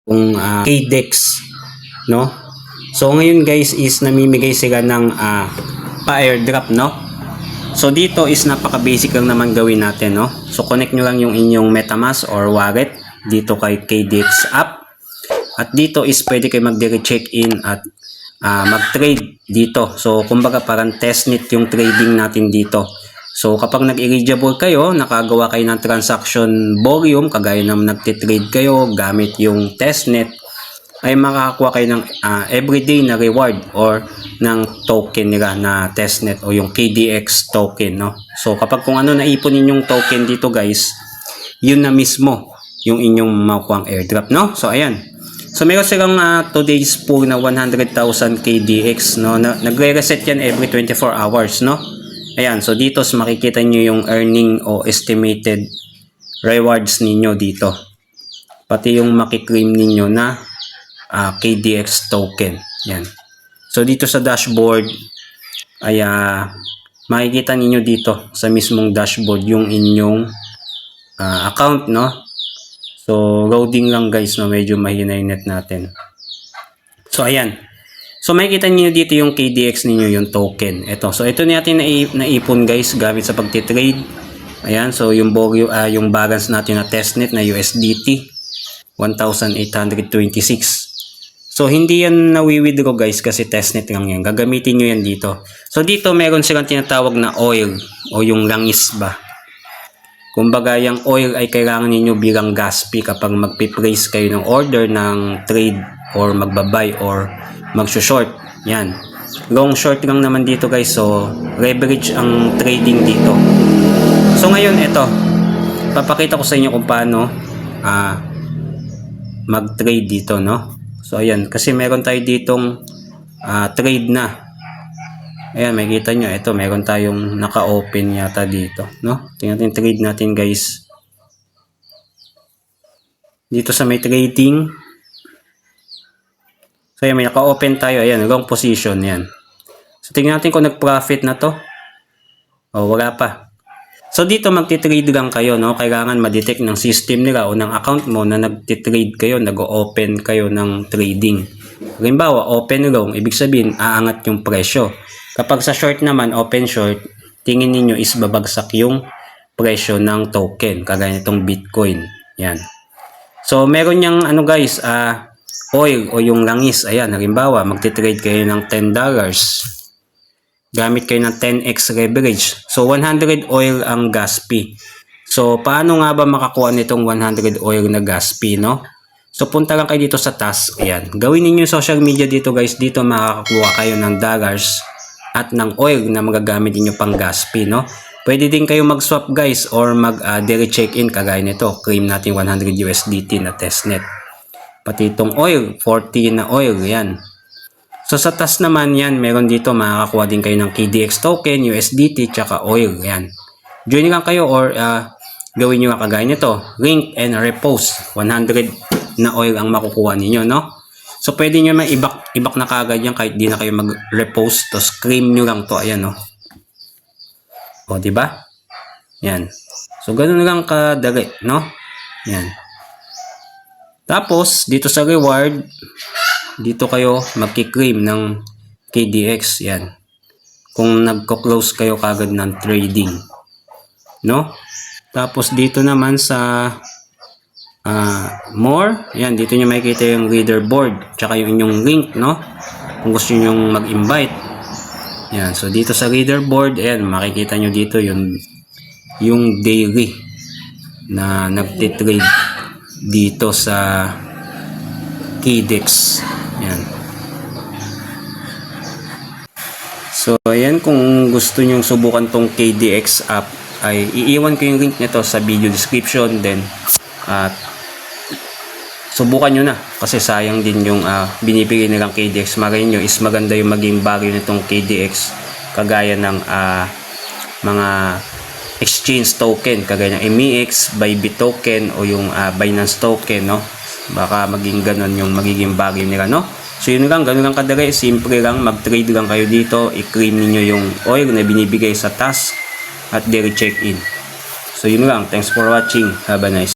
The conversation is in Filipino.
kung KDEX, no? So ngayon guys is namimigay sila ng pa-airdrop, no? So dito is napaka-basic lang naman gawin natin, no? So connect nyo lang yung inyong MetaMask or wallet dito kay KDEX app. At dito is pwede kayo mag-direct check-in at mag-trade dito. So kumbaga parang testnet yung trading natin dito. So kapag nag-eligible kayo, nakagawa kayo ng transaction volume, kagaya ng nagtitrade kayo gamit yung testnet, ay makakakuha kayo ng everyday na reward or ng token nila na testnet o yung KDEX token, no? So kapag kung ano naipon ninyong token dito guys, yun na mismo yung inyong makukuha airdrop, no? So ayan. So meron silang today's pool na 100,000 KDEX, no? Nagre-reset yan every 24 hours, no? Ayan, so dito makikita nyo yung earning o estimated rewards ninyo dito. Pati yung makiklaim ninyo na KDEX token. Yan. So dito sa dashboard ay makikita ninyo dito sa mismong dashboard yung inyong account, no? So loading lang guys, no? Medyo mahina yung net natin. So ayan. So makikita niyo dito yung KDEX ninyo, yung token. Ito. So ito natin naipon guys gamit sa pagtitrade. Ayan, so yung yung balance natin na testnet na USDT 1,826. So hindi yan nawi-withdraw guys kasi testnet lang yan. Gagamitin niyo yan dito. So dito meron silang tinatawag na oil o yung langis ba. Kumbaga yung oil ay kailangan niyo bilang gas fee kapag magpi-place kayo ng order ng trade or magba-buy or mag-short. Yan. Long short lang naman dito guys. So, leverage ang trading dito. So, ngayon ito. Papakita ko sa inyo kung paano mag-trade dito, no? So, ayan. Kasi meron tayo ditong trade na. Ayan, makikita nyo. Ito, meron tayong naka-open yata dito, no? Tingnan natin trade natin guys. Dito sa may trading. So, ayan, may naka-open tayo. Ayan, wrong position. Yan. So, tingnan natin kung nag-profit na to. O, wala pa. So, dito magtitrade lang kayo, no? Kailangan ma-detect ng system nila o ng account mo na nagtitrade kayo, nag-open kayo ng trading. Halimbawa, open wrong, ibig sabihin, aangat yung presyo. Kapag sa short naman, open short, tingin niyo is babagsak yung presyo ng token. Kagaya nitong Bitcoin. Yan. So, meron niyang, ano guys, oil o yung langis. Ayan, halimbawa, magtitrade kayo ng $10. Gamit kayo ng 10x leverage. So, 100 oil ang gas fee. So, paano nga ba makakuha nitong 100 oil na gas fee, no? So, punta lang kayo dito sa task. Ayan. Gawin niyo yung social media dito, guys. Dito makakakuha kayo ng dollars at ng oil na magagamit niyo pang gas fee, no? Pwede din kayo mag-swap, guys, or mag-direct check-in kagaya nito. Claim natin 100 USDT na testnet. Pati itong oil, 40 na oil, yan. So sa task naman yan, meron dito, makakakuha din kayo ng KDEX token, USDT, tsaka oil, yan. Join lang kayo or gawin nyo kagaya nito, link and repost, 100 na oil ang makukuha ninyo, no? So pwede nyo ibak na kagad yan kahit di na kayo mag-repost, tapos claim nyo lang to, ayan, no? O, diba? Yan. So ganun lang kadali, no? Yan. Tapos, dito sa reward, dito kayo magki-claim ng KDEX. Yan. Kung nagko-close kayo kagad ng trading. No? Tapos, dito naman sa more. Yan. Dito nyo makikita yung leaderboard. Tsaka yung inyong link. No? Kung gusto nyo mag-invite. Yan. So, dito sa leaderboard, ayan, makikita nyo dito yung daily na nagtitrade dito sa KDEX. Yan. So, ayan, kung gusto nyong subukan tong KDEX app, ay iiwan ko yung link nito sa video description. Then, subukan nyo na. Kasi sayang din yung binibigay nilang KDEX. Malay nyo is maganda yung maging value nitong KDEX. Kagaya ng mga exchange token kagaya ng MEX, Bybit token o yung Binance token, no? Baka maging ganon yung magiging value nila, no? So yun lang, ganun lang kadali, simple lang, mag-trade lang kayo dito, i-claim niyo yung oil na binibigay sa task at direct check-in. So yun lang, thanks for watching, have a nice